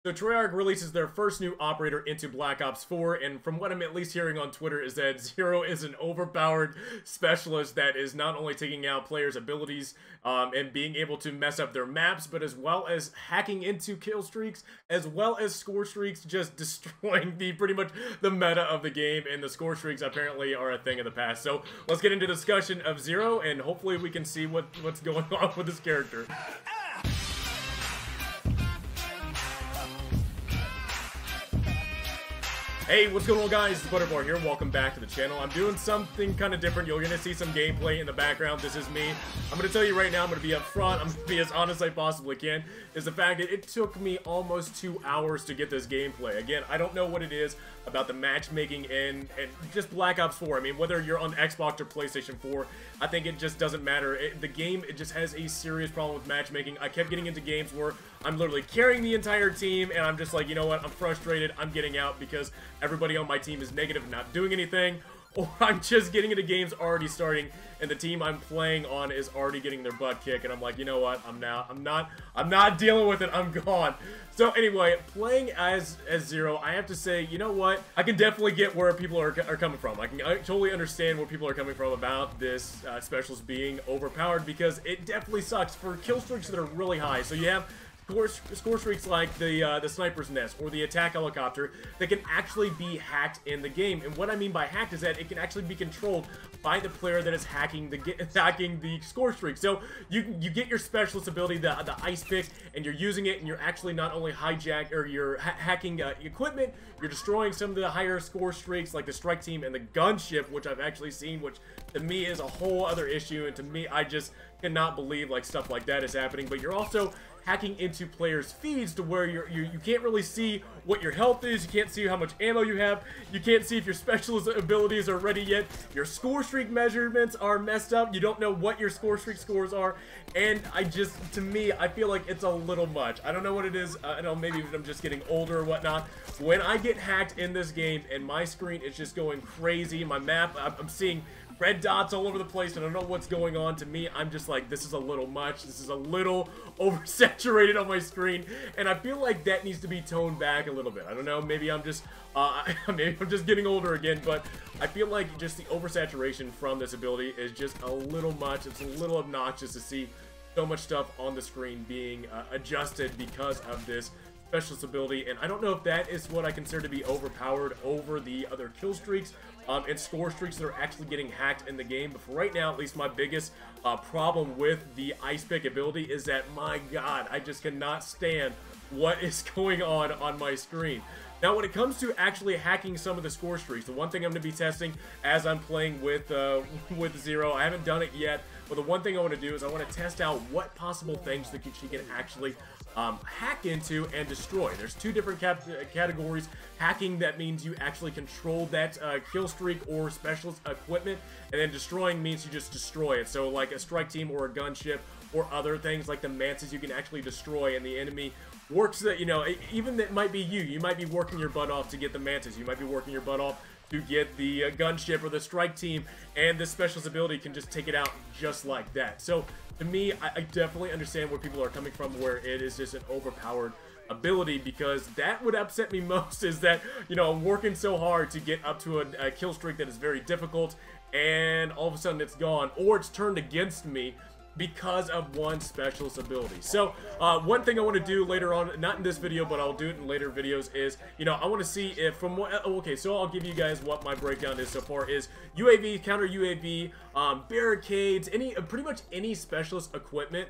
So Treyarch releases their first new operator into Black Ops 4, and from what I'm at least hearing on Twitter is that Zero is an overpowered specialist that is not only taking out players' abilities and being able to mess up their maps, but as well as hacking into kill streaks, as well as score streaks, just destroying pretty much the meta of the game, and the score streaks apparently are a thing of the past. So let's get into the discussion of Zero, and hopefully we can see what's going on with this character. Hey, what's going on, guys? It's Butterboard here. Welcome back to the channel. I'm doing something kind of different. You're going to see some gameplay in the background. This is me. I'm going to tell you right now, I'm going to be up front. I'm going to be as honest as I possibly can. Is the fact that it took me almost 2 hours to get this gameplay. Again, I don't know what it is about the matchmaking and just Black Ops 4. I mean, whether you're on Xbox or PlayStation 4, I think it just doesn't matter. The game, it just has a serious problem with matchmaking. I kept getting into games where I'm literally carrying the entire team, and I'm just like, you know what, I'm frustrated, I'm getting out because everybody on my team is negative and not doing anything, or I'm just getting into games already starting, and the team I'm playing on is already getting their butt kicked, and I'm like, you know what, I'm not dealing with it, I'm gone. So anyway, playing as Zero, I have to say, you know what, I can definitely get where people are coming from. I totally understand where people are coming from about this specialist being overpowered, because it definitely sucks for kill streaks that are really high. So you have score streaks like the sniper's nest or the attack helicopter that can actually be hacked in the game. And what I mean by hacked is that it can actually be controlled by the player that is hacking the score streak. So you get your specialist ability, the ice pick, and you're using it, and you're actually not only you're hacking equipment, you're destroying some of the higher score streaks like the strike team and the gunship, which I've actually seen, which to me is a whole other issue, and to me I just cannot believe like stuff like that is happening. But you're also hacking into players' feeds to where you can't really see what your health is, you can't see how much ammo you have, you can't see if your specialist abilities are ready yet, your score streak measurements are messed up, you don't know what your score streak scores are, and to me, I feel like it's a little much. I don't know what it is, I don't know, maybe I'm just getting older or whatnot. When I get hacked in this game and my screen is just going crazy, my map, I'm seeing red dots all over the place, and I don't know what's going on. To me, I'm just like, this is a little much. This is a little oversaturated on my screen, and I feel like that needs to be toned back a little bit. I don't know, maybe I'm just maybe I'm just getting older again, but I feel like just the oversaturation from this ability is just a little much. It's a little obnoxious to see so much stuff on the screen being adjusted because of this specialist ability, and I don't know if that is what I consider to be overpowered over the other kill streaks and score streaks that are actually getting hacked in the game. But for right now, at least my biggest problem with the ice pick ability is that, my god, I just cannot stand what is going on my screen. Now, when it comes to actually hacking some of the score streaks, the one thing I'm going to be testing as I'm playing with Zero, I haven't done it yet, but the one thing I want to do is I want to test out what possible things that she can actually hack into and destroy. There's two different categories. Hacking, that means you actually control that kill streak or specialist equipment, and then destroying means you just destroy it. So like a strike team or a gunship or other things like the mantis, you can actually destroy, and the enemy works that, you know, even that might be you might be working your butt off to get the mantis, you might be working your butt off to get the gunship or the strike team, and this specialist ability can just take it out just like that. So to me, I definitely understand where people are coming from, where it is just an overpowered ability, because that would upset me most, is that, you know, I'm working so hard to get up to a kill streak that is very difficult, and all of a sudden it's gone, or it's turned against me because of one specialist ability. So one thing I want to do later on, not in this video, but I'll do it in later videos, is, you know, I want to see if from what, okay, so I'll give you guys what my breakdown is so far, is UAV, counter UAV, barricades, pretty much any specialist equipment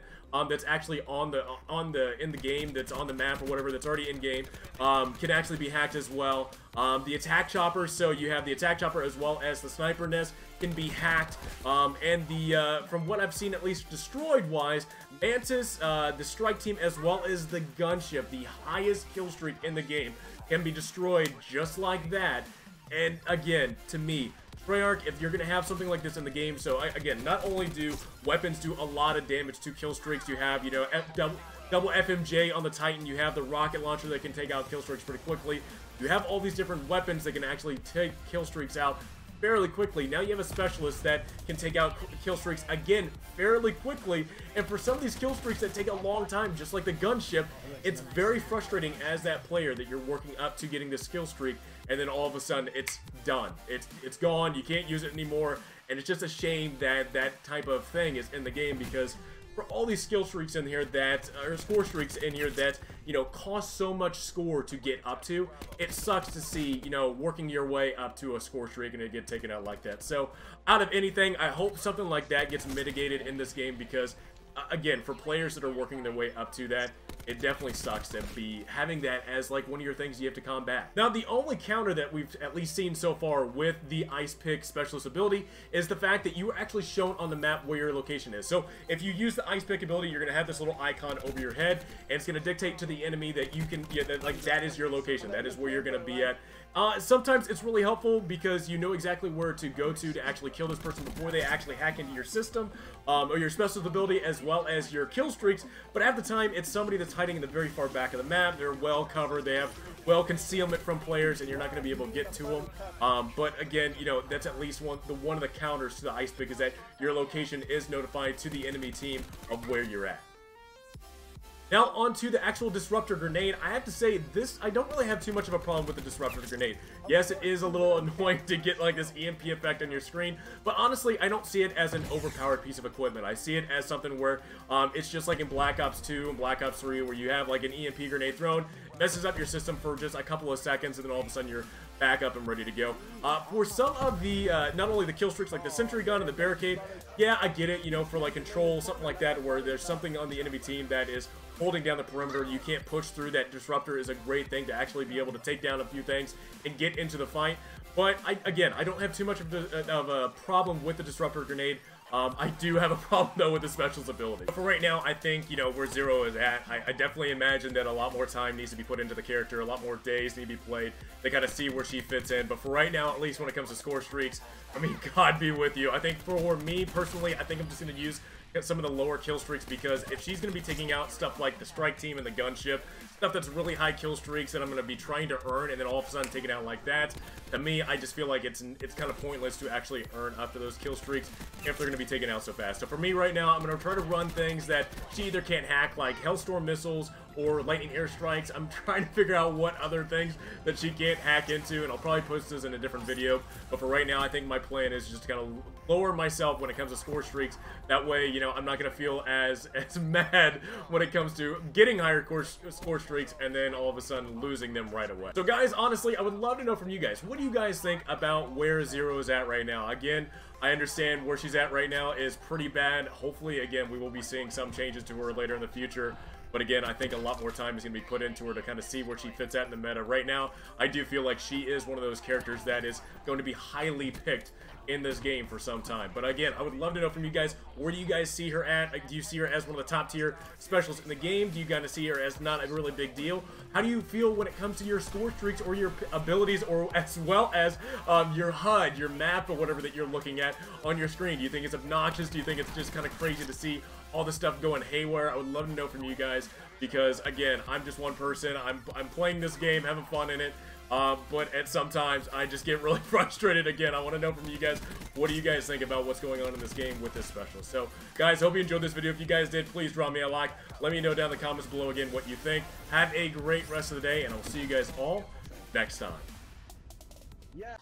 that's actually in the game, that's on the map or whatever, that's already in game, can actually be hacked as well. The attack chopper, so you have the attack chopper as well as the sniper nest, can be hacked, and the from what I've seen, at least destroyed wise, mantis, the strike team, as well as the gunship, the highest kill streak in the game, can be destroyed just like that. And again, to me, Treyarch, if you're going to have something like this in the game, so again, not only do weapons do a lot of damage to kill streaks, you have, you know, double FMJ on the Titan, you have the rocket launcher that can take out kill streaks pretty quickly, you have all these different weapons that can actually take kill streaks out fairly quickly. Now you have a specialist that can take out kill streaks again fairly quickly, and for some of these kill streaks that take a long time, just like the gunship, it's very frustrating as that player that you're working up to getting this kill streak, and then all of a sudden it's done. It's gone, you can't use it anymore, and it's just a shame that that type of thing is in the game, because for all these skill streaks in here that, or score streaks in here that, you know, cost so much score to get up to, it sucks to see, you know, working your way up to a score streak and it get taken out like that. So, out of anything, I hope something like that gets mitigated in this game, because, again, for players that are working their way up to that, it definitely sucks to be having that as like one of your things you have to combat. Now, the only counter that we've at least seen so far with the Ice Pick Specialist ability is the fact that you are actually shown on the map where your location is. So if you use the Ice Pick ability, you're going to have this little icon over your head, and it's going to dictate to the enemy that you can, yeah, that is your location. That is where you're going to be at. Sometimes it's really helpful because you know exactly where to go to actually kill this person before they actually hack into your system, or your specialist ability, as well as your kill streaks. But at the time, it's somebody that's hiding in the very far back of the map. They're well covered. They have well concealment from players, and you're not going to be able to get to them. But again, you know, that's at least one of the counters to the Ice Pick, is that your location is notified to the enemy team of where you're at. Now onto the actual Disruptor Grenade. I have to say, I don't really have too much of a problem with the Disruptor Grenade. Yes, it is a little annoying to get like this EMP effect on your screen, but honestly, I don't see it as an overpowered piece of equipment. I see it as something where it's just like in Black Ops 2 and Black Ops 3, where you have like an EMP grenade thrown, messes up your system for just a couple of seconds, and then all of a sudden you're back up and ready to go. For some of the, not only the kill streaks like the Sentry Gun and the Barricade, yeah, I get it, you know, for like control, something like that, where there's something on the enemy team that is holding down the perimeter, you can't push through. That Disruptor is a great thing to actually be able to take down a few things and get into the fight. But again, I don't have too much of a problem with the Disruptor Grenade. I do have a problem, though, with the specialist ability. But for right now, I think, you know, where Zero is at, I definitely imagine that a lot more time needs to be put into the character, a lot more days need to be played to kind of see where she fits in. But for right now, at least when it comes to score streaks, I mean, God be with you. I think for me, personally, I think I'm just going to use some of the lower kill streaks, because if she's going to be taking out stuff like the strike team and the gunship, stuff that's really high kill streaks that I'm going to be trying to earn, and then all of a sudden take it out like that, to me, I just feel like it's kind of pointless to actually earn up to those kill streaks if they're going to be taken out so fast. So for me right now, I'm going to try to run things that she either can't hack, like Hellstorm missiles or lightning airstrikes. I'm trying to figure out what other things that she can't hack into, and I'll probably post this in a different video. But for right now, I think my plan is just to kind of lower myself when it comes to score streaks. That way, you know, I'm not going to feel as mad when it comes to getting higher score streaks and then all of a sudden losing them right away. So guys, honestly, I would love to know from you guys, what do you guys think about where Zero is at right now? Again, I understand where she's at right now is pretty bad. Hopefully, again, we will be seeing some changes to her later in the future. But again, I think a lot more time is going to be put into her to kind of see where she fits at in the meta. Right now, I do feel like she is one of those characters that is going to be highly picked in this game for some time. But again, I would love to know from you guys, where do you guys see her at? Do you see her as one of the top tier specialists in the game? Do you kind of see her as not a really big deal? How do you feel when it comes to your score streaks or your abilities, or as well as your HUD, your map, or whatever that you're looking at on your screen? Do you think it's obnoxious? Do you think it's just kind of crazy to see all this stuff going haywire? I would love to know from you guys, because again, I'm just one person. I'm playing this game, having fun in it. But at sometimes I just get really frustrated. Again, I want to know from you guys, what do you guys think about what's going on in this game with this specialist? So guys, hope you enjoyed this video. If you guys did, please drop me a like. Let me know down in the comments below again what you think. Have a great rest of the day, and I'll see you guys all next time. Yeah.